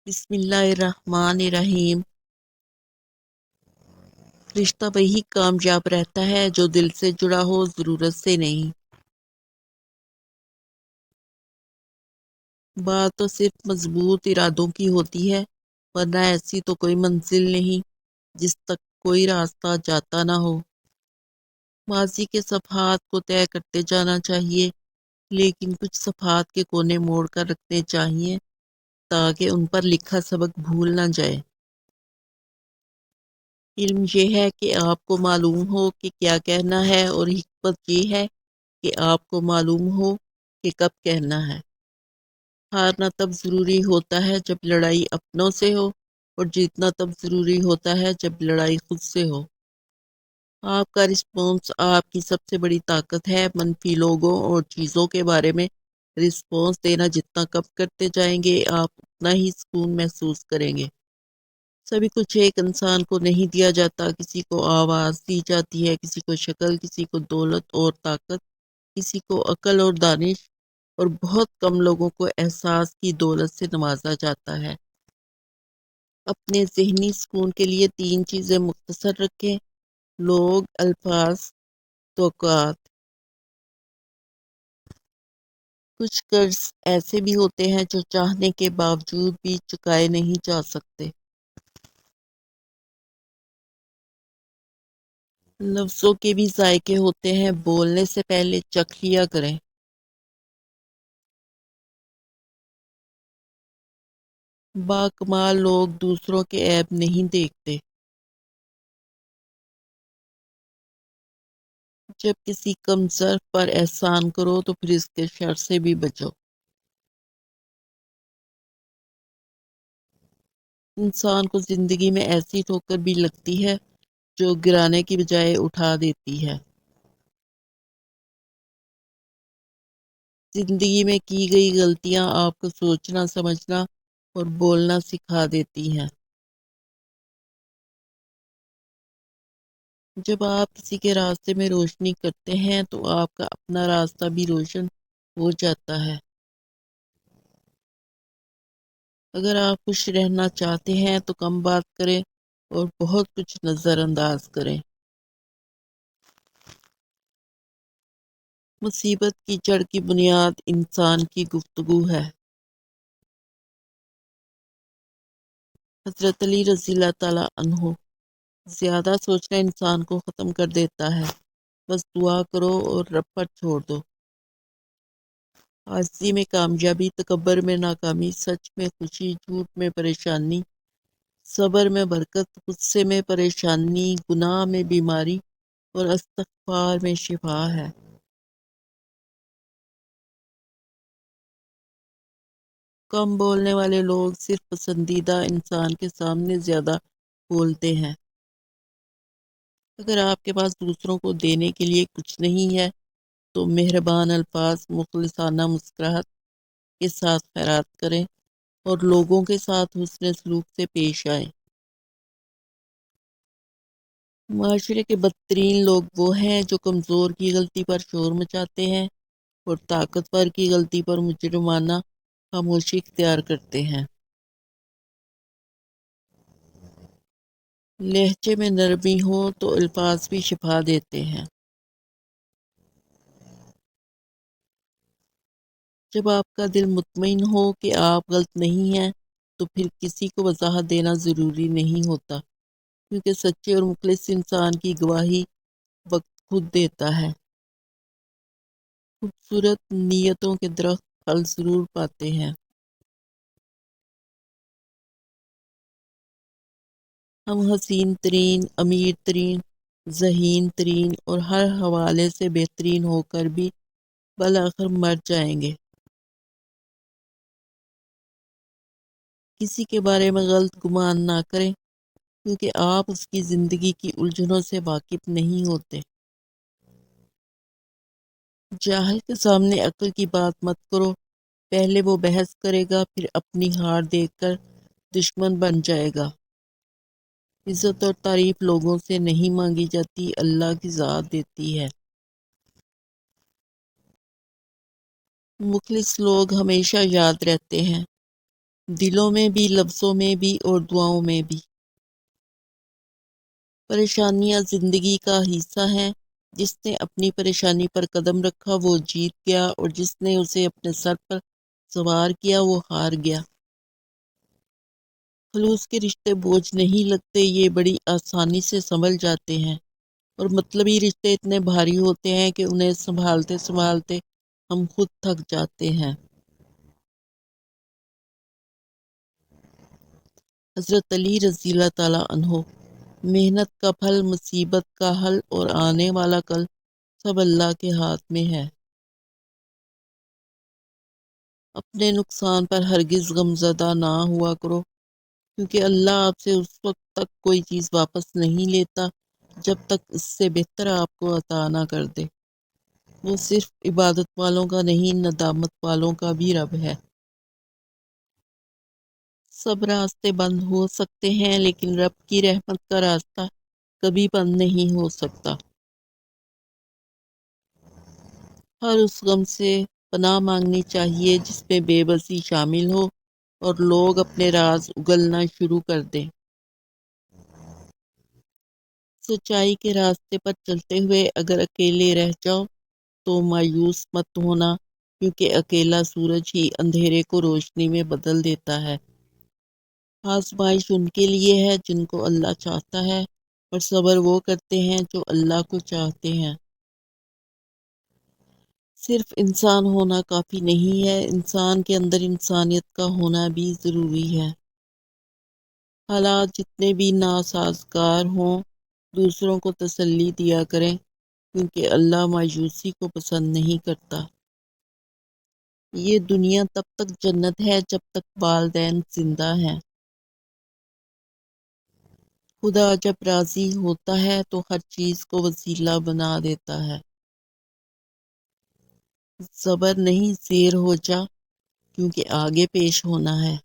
بسم اللہ الرحمن الرحیم۔ رشتہ وہی کامیاب رہتا ہے جو دل سے جڑا ہو، ضرورت سے نہیں۔ بات تو صرف مضبوط ارادوں کی ہوتی ہے، ورنہ ایسی تو کوئی منزل نہیں جس تک کوئی راستہ جاتا نہ ہو۔ ماضی کے صفحات کو طے کرتے جانا چاہیے، لیکن کچھ صفحات کے کونے موڑ کر رکھنے چاہیے تاکہ ان پر لکھا سبق بھول نہ جائے۔ علم یہ ہے کہ آپ کو معلوم ہو کہ کیا کہنا ہے، اور حکمت یہ ہے کہ آپ کو معلوم ہو کہ کب کہنا ہے۔ ہارنا تب ضروری ہوتا ہے جب لڑائی اپنوں سے ہو، اور جیتنا تب ضروری ہوتا ہے جب لڑائی خود سے ہو۔ آپ کا رسپانس آپ کی سب سے بڑی طاقت ہے۔ منفی لوگوں اور چیزوں کے بارے میں رسپانس دینا جتنا کم کرتے جائیں گے، آپ اتنا ہی سکون محسوس کریں گے۔ سبھی کچھ ایک انسان کو نہیں دیا جاتا، کسی کو آواز دی جاتی ہے، کسی کو شکل، کسی کو دولت اور طاقت، کسی کو عقل اور دانش، اور بہت کم لوگوں کو احساس کی دولت سے نوازا جاتا ہے۔ اپنے ذہنی سکون کے لیے 3 چیزیں مختصر رکھیں: لوگ، الفاظ، توقعات۔ کچھ قرض ایسے بھی ہوتے ہیں جو چاہنے کے باوجود بھی چکائے نہیں جا سکتے۔ لفظوں کے بھی ذائقے ہوتے ہیں، بولنے سے پہلے چکھ لیا کریں۔ باکمال لوگ دوسروں کے عیب نہیں دیکھتے۔ جب کسی کمزور پر احسان کرو تو پھر اس کے شر سے بھی بچو۔ انسان کو زندگی میں ایسی ٹھوکر بھی لگتی ہے جو گرانے کی بجائے اٹھا دیتی ہے۔ زندگی میں کی گئی غلطیاں آپ کو سوچنا، سمجھنا اور بولنا سکھا دیتی ہیں۔ جب آپ کسی کے راستے میں روشنی کرتے ہیں تو آپ کا اپنا راستہ بھی روشن ہو جاتا ہے۔ اگر آپ خوش رہنا چاہتے ہیں تو کم بات کریں اور بہت کچھ نظر انداز کریں۔ مصیبت کی جڑ کی بنیاد انسان کی گفتگو ہے۔ حضرت علی رضی اللہ تعالیٰ عنہ: زیادہ سوچنا انسان کو ختم کر دیتا ہے، بس دعا کرو اور رب پر چھوڑ دو۔ عاجزی میں کامیابی، تکبر میں ناکامی، سچ میں خوشی، جھوٹ میں پریشانی، صبر میں برکت، غصے میں پریشانی، گناہ میں بیماری، اور استغفار میں شفا ہے۔ کم بولنے والے لوگ صرف پسندیدہ انسان کے سامنے زیادہ بولتے ہیں۔ اگر آپ کے پاس دوسروں کو دینے کے لیے کچھ نہیں ہے تو مہربان الفاظ، مخلصانہ مسکراہٹ کے ساتھ خیرات کریں اور لوگوں کے ساتھ حسن سلوک سے پیش آئیں۔ معاشرے کے بدترین لوگ وہ ہیں جو کمزور کی غلطی پر شور مچاتے ہیں اور طاقتور کی غلطی پر مجرمانہ خاموشی اختیار کرتے ہیں۔ لہجے میں نرمی ہو تو الفاظ بھی شفا دیتے ہیں۔ جب آپ کا دل مطمئن ہو کہ آپ غلط نہیں ہیں تو پھر کسی کو وضاحت دینا ضروری نہیں ہوتا، کیونکہ سچے اور مخلص انسان کی گواہی وقت خود دیتا ہے۔ خوبصورت نیتوں کے درخت پھل ضرور پاتے ہیں۔ ہم حسین ترین، امیر ترین، ذہین ترین اور ہر حوالے سے بہترین ہو کر بھی بالآخر مر جائیں گے۔ کسی کے بارے میں غلط گمان نہ کریں، کیونکہ آپ اس کی زندگی کی الجھنوں سے واقف نہیں ہوتے۔ جاہل کے سامنے عقل کی بات مت کرو، پہلے وہ بحث کرے گا، پھر اپنی ہار دیکھ کر دشمن بن جائے گا۔ عزت اور تعریف لوگوں سے نہیں مانگی جاتی، اللہ کی ذات دیتی ہے۔ مخلص لوگ ہمیشہ یاد رہتے ہیں، دلوں میں بھی، لفظوں میں بھی اور دعاؤں میں بھی۔ پریشانیاں زندگی کا حصہ ہیں۔ جس نے اپنی پریشانی پر قدم رکھا وہ جیت گیا، اور جس نے اسے اپنے سر پر سوار کیا وہ ہار گیا۔ خلوص کے رشتے بوجھ نہیں لگتے، یہ بڑی آسانی سے سنبھل جاتے ہیں، اور مطلبی رشتے اتنے بھاری ہوتے ہیں کہ انہیں سنبھالتے سنبھالتے ہم خود تھک جاتے ہیں۔ حضرت علی رضی اللہ تعالیٰ عنہ۔ محنت کا پھل، مصیبت کا حل اور آنے والا کل سب اللہ کے ہاتھ میں ہے۔ اپنے نقصان پر ہرگز غمزدہ نہ ہوا کرو، کیونکہ اللہ آپ سے اس وقت تک کوئی چیز واپس نہیں لیتا جب تک اس سے بہتر آپ کو عطا نہ کر دے۔ وہ صرف عبادت والوں کا نہیں، ندامت والوں کا بھی رب ہے۔ سب راستے بند ہو سکتے ہیں، لیکن رب کی رحمت کا راستہ کبھی بند نہیں ہو سکتا۔ ہر اس غم سے پناہ مانگنی چاہیے جس میں بے بسی شامل ہو اور لوگ اپنے راز اگلنا شروع کر دیں۔ سچائی کے راستے پر چلتے ہوئے اگر اکیلے رہ جاؤ تو مایوس مت ہونا، کیونکہ اکیلا سورج ہی اندھیرے کو روشنی میں بدل دیتا ہے۔ آزمائش ان کے لیے ہے جن کو اللہ چاہتا ہے، اور صبر وہ کرتے ہیں جو اللہ کو چاہتے ہیں۔ صرف انسان ہونا کافی نہیں ہے، انسان کے اندر انسانیت کا ہونا بھی ضروری ہے۔ حالات جتنے بھی ناسازگار ہوں، دوسروں کو تسلی دیا کریں، کیونکہ اللہ مایوسی کو پسند نہیں کرتا۔ یہ دنیا تب تک جنت ہے جب تک والدین زندہ ہیں۔ خدا جب راضی ہوتا ہے تو ہر چیز کو وسیلہ بنا دیتا ہے۔ صبر نہیں، زیر ہو جا، کیونکہ آگے پیش ہونا ہے۔